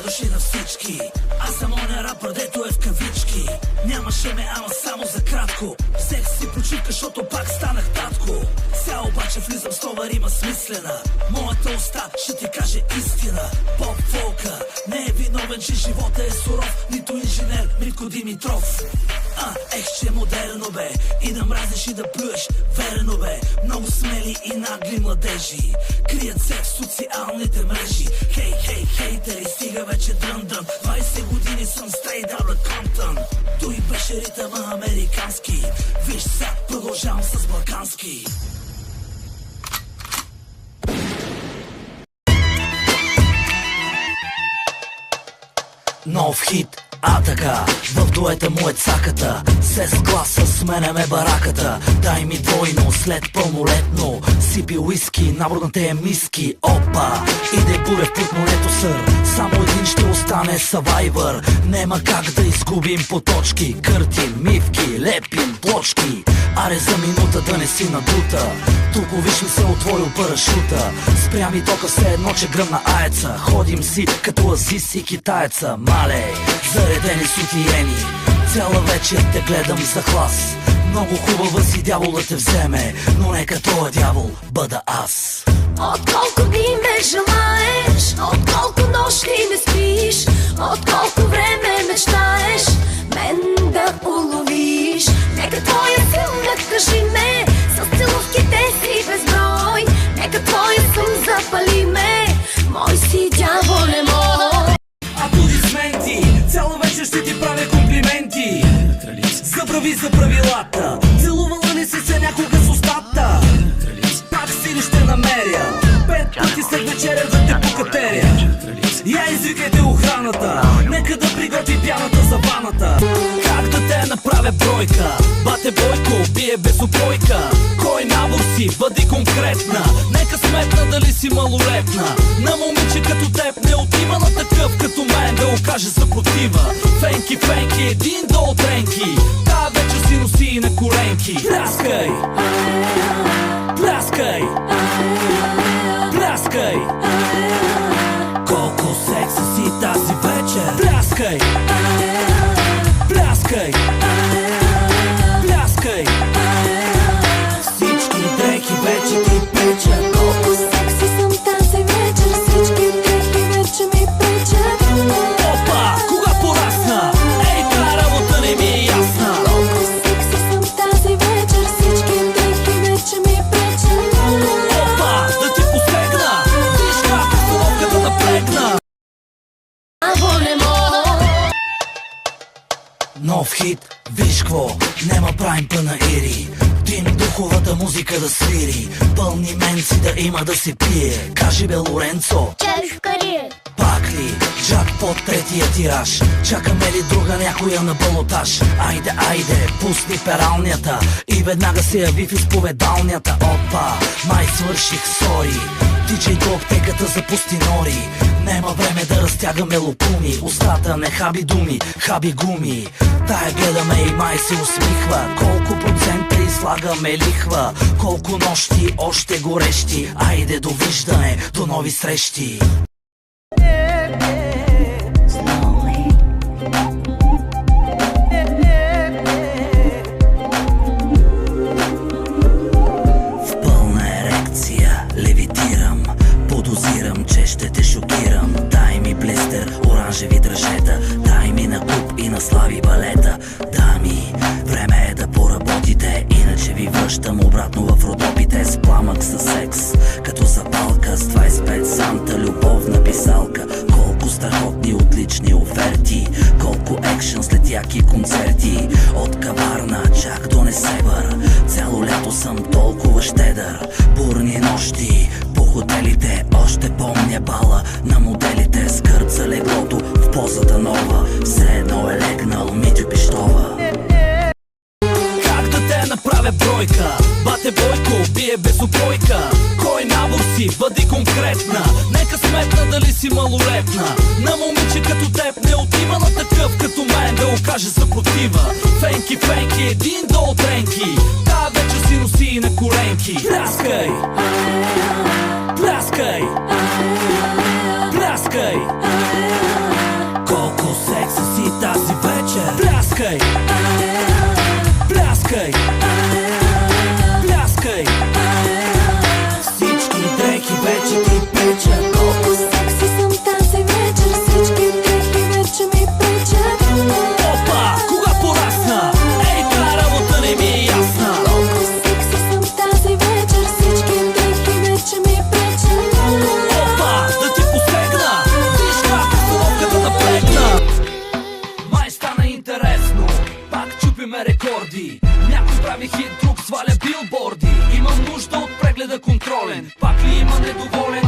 души на всички. Аз съм оня рапър, дето е в кавички. Нямаше ме, ама само за кратко. Взех си почивка, защото пак станах татко. Сега обаче влизам с нова рима смислена. Моята уста ще ти каже истина. Поп фолка не е виновен, че живота е суров. Нито инженер Митко Димитров. Че модерно бе, и да мразиш и да плюеш, верно бе. Много смели и нагли младежи крият се в социалните мрежи. Хей, хей, хейтери, стига вече дрън-дрън. 20 години съм straight out of Compton. Той беше ритъма американски. Виж сега, продължавам с балкански. Нов хит, така, в дуета му е цаката. Се с гласа сменяме бараката. Дай ми двойно след пълнолетно. Сипи уиски, наборната е миски. Опа, иде буря в путнолето сър. Само един ще остане савайвър. Нема как да изгубим по точки. Къртим, мивки, лепим плочки. Аре за минута да не си надута. Тук виж ми се отворил парашута. Спря ми тока все едно, че гръмна аеца. Ходим си като Азис и китаеца. Малей, заредени сутиени. Цяла вечер те гледам за хлас. Много хубава си дявол да те вземе, но нека тоя дявол бъда аз. Отколко дни ме желаеш, отколко нощи не спиш, отколко време мечтаеш мен да уловиш. Нека твоя сън накажи ме с целувките си безброй. Нека твоя сън запали ме, мой си дяволе мой. Аплодисменти, цяла вечер ще ти правя комплименти. Забрави за правилата, целувала ли си се някога с устата? Пак си ли ще намеря 5 пъти след вечеря да те покатеря? Я извикайте охраната, нека да приготви пяната за ваната. Как да те направя бройка? Бате Бойко, бие без упойка. Кой набор си? Бъди конкретна. Нека сметна дали си малолетна. На момиче като теб не отива на такъв като мен да окаже съпротива. Фенки, фенки, един долу тренки. Та вече си носи на коленки. Пляскай! Пляскай! Пляскай! Колко секси си тази вечер. Пляскай! Пляскай! Пляскай! Всички дрехи вече ти печат. Колко секси съм тази вечер, всички дрехи вече ми пречат. Опа, кога порасна? Ей, та работа не ми е ясна. Колко секси съм тази вечер, всички дрехи вече ми пречат. Опа, да ти посегна. Виж как обстановката напрегна. Нов хит, виж кво, нема правим панаири. Дим духовата музика да свири. Пълни менци да има да се пие. Кажи бе, Лоренцо, Чай в кариер. пак ли? Джакпот третия тираж. Чакаме ли друга някоя на балотаж? Айде, айде, пусни пералнята и веднага се яви в изповедалнята. Опа, май свърших, сори. Диджей до аптеката запусти нори. Нема време да разтягаме лопуми. Устата не хаби думи, хаби гуми. Тая гледаме и май се усмихва. Колко процента излагаме лихва. Колко нощи още горещи. Айде, довиждане, до нови срещи. Ще те шокирам. Дай ми блистер, оранжеви дръжета. Дай ми на куп и на слави балета. Дами, време е да поработите, иначе ви връщам обратно в Родопите. С пламък със секс, като запалка. С 25 санта любовна писалка. Колко страхотни отлични оферти. Колко екшън след яки концерти. От каварна чак до Несебър. Цяло лято съм толкова щедър. Бурни нощи по хотелите. Още помня бала на моделите. Скърт за леглото в позата нова. Все едно е легнал Митю Пищова. Как да те направя бройка? Бате Бойко, бие без упойка. Кой набор си? Бъди конкретна. Нека сметна дали си малолетна. На момиче като теб не отива на такъв като мен да окаже съпротива. Фенки, фенки, един долу тренки. Та вече си носи на коленки. Пляскай! Пляскай! Пляскай! Пляскай, пляскай, пляскай. Всички дрехи вече ти пречат. Колко секси съм тази вечер, всички дрехи вече ми пречат. Опа, кога порасна? Ей, та работа не ми е ясна. Колко секси съм тази вечер, всички дрехи вече ми пречат. Опа, да ти посегна. Виж как установката напрегна. Май стана интересно, пак чупиме рекорди. Някой прави хит, друг сваля билборди. Имам нужда от прегледа контролен. Пак ли има недоволен?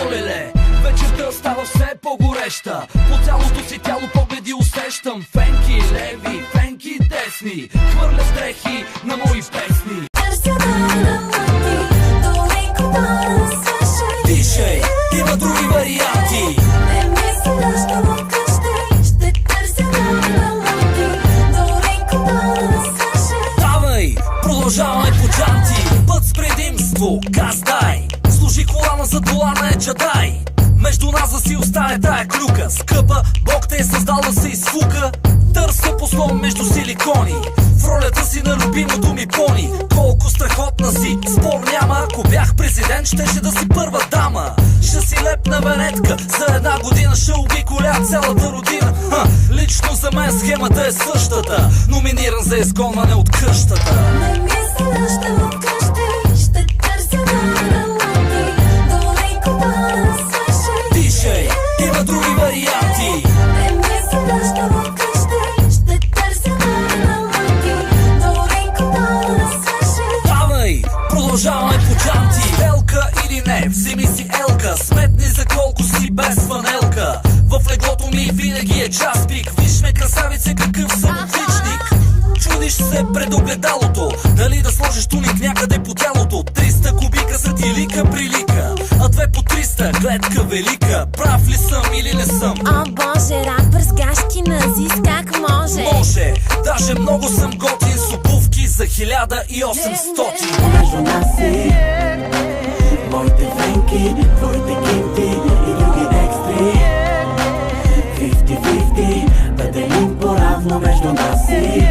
Олеле, вечерта става все по-гореща. По цялото си тяло погледи усещам. Фенки леви, фенки десни, хвърлят дрехи на мои песни. Търся дълъти, долеко да свърши. Дишай, има други варианти. Не мисля, ще откъщи, ще търся дълъти, долеко да свърши. Давай, продължавай по джанти. Път с предимство, газ дай. Служи колана за долана е джадай. Между нас да си остане тая клюка. Скъпа, Бог те е създал да се изфука. Търся послон между силикони. В ролята си на любимото ми пони. Колко страхотна си, спор няма. Ако бях президент, щеше да си първа дама. Ще си лепна венетка, за една година ще обиколя цялата родина. Лично за мен схемата е същата. Номиниран за изгонване от къщата. Не мисля, ще откъщи, ще търся дълъти, долеко да свърши. Дишай, има други варианти. Не мисля, ще откъщи, ще търся дълъти, долеко да свърши. Давай, продължаваме по джанти. Елка или не, вземи си елка. Сметни за колко си без фанелка. В леглото ми винаги е час пик. Виж ме, красавице, какъв съм отличник. Чудиш се пред огледалото, дали да сложиш туник някъде по тялото. 300 кубика са ти лика прилика, а 2 по 300 гледка велика. Прав ли съм или не съм? О боже, рапър с гашки на Азис, как може? Може, даже много съм готин с обувки за 1800. Между нас си моите фенки, твоите кинти и други екстри. 50-50, да делим по-равно между нас си.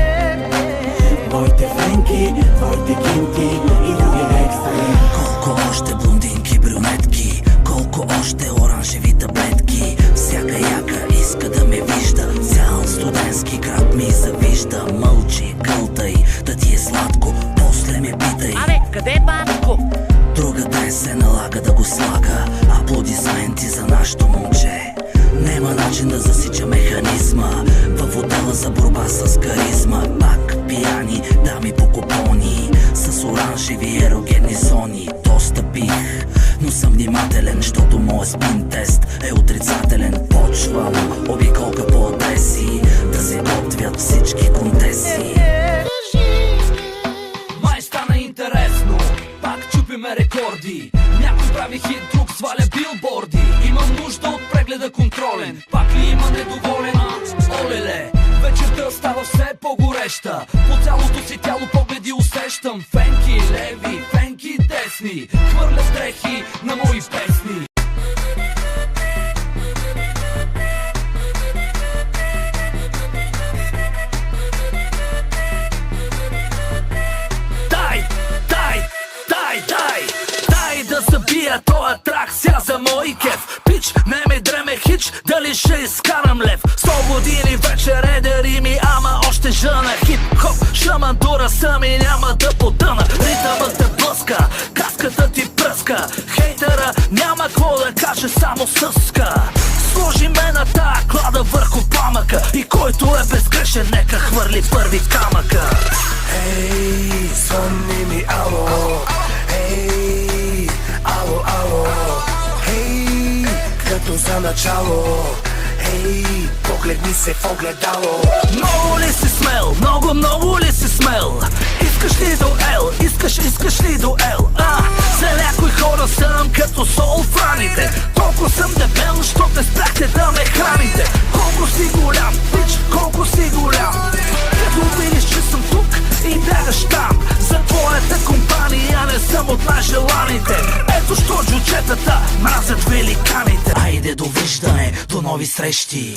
Моите фенки, твоите кинти и други екстри. Колко още блондинки, брюнетки, колко още оранжеви таблетки. Всяка яка иска да ме вижда, цял студентски град ми завижда. Мълчи, гълтай, да ти е сладко, после ме питай: Абе, къде е батко? друга ден се налага да го слага. Аплодисменти за нашото момче. Нема начин да засича механизма в отдела за борба с каризма. Пак пияни дами по купони с оранжеви ерогенни зони. Доста пих, но съм внимателен, защото моят спин тест е отрицателен. Почвам обиколка по адреси, да се готвят всички контеси. Май стана интересно, пак чупиме рекорди. Някой прави хит, друг сваля билборди. Имам нужда от прегледа контролен. Пак ли има недоволен? Олеле, вечерта става все по-гореща. По цялото си тяло погледи усещам. Фенки леви, фенки десни, хвърлят дрехи на мои песни. Дай да забия тоя трак ся за мой кеф. Пич, не ме дреме хич, дали ще изкарам лев. 100 години вече редери ми, ама още жъна. Хип-хоп, шамандура съм и няма да потъна. Ритъмът те блъска, каската ти пръска. Хейтера няма какво да каже, само съска. Сложи ме на тая клада върху памъка и който е безгрешен, нека хвърли първи камъка. Ей, звънни ми, ало. Ей, ало, ало. Ей, като за начало. Ей, погледни се в огледало. Много ли си смел? Много ли си смел? Искаш ли дуел? Искаш ли дуел? За някои хора съм като сол в раните. Толкова съм дебел, що не спряхте да ме храните. Колко си голям, пич, колко си голям. Като видиш, че съм тук и бягаш там. За твоята компания не съм от най-желаните. Ето що джуджетата мразят великаните. Айде, довиждане, до нови срещи.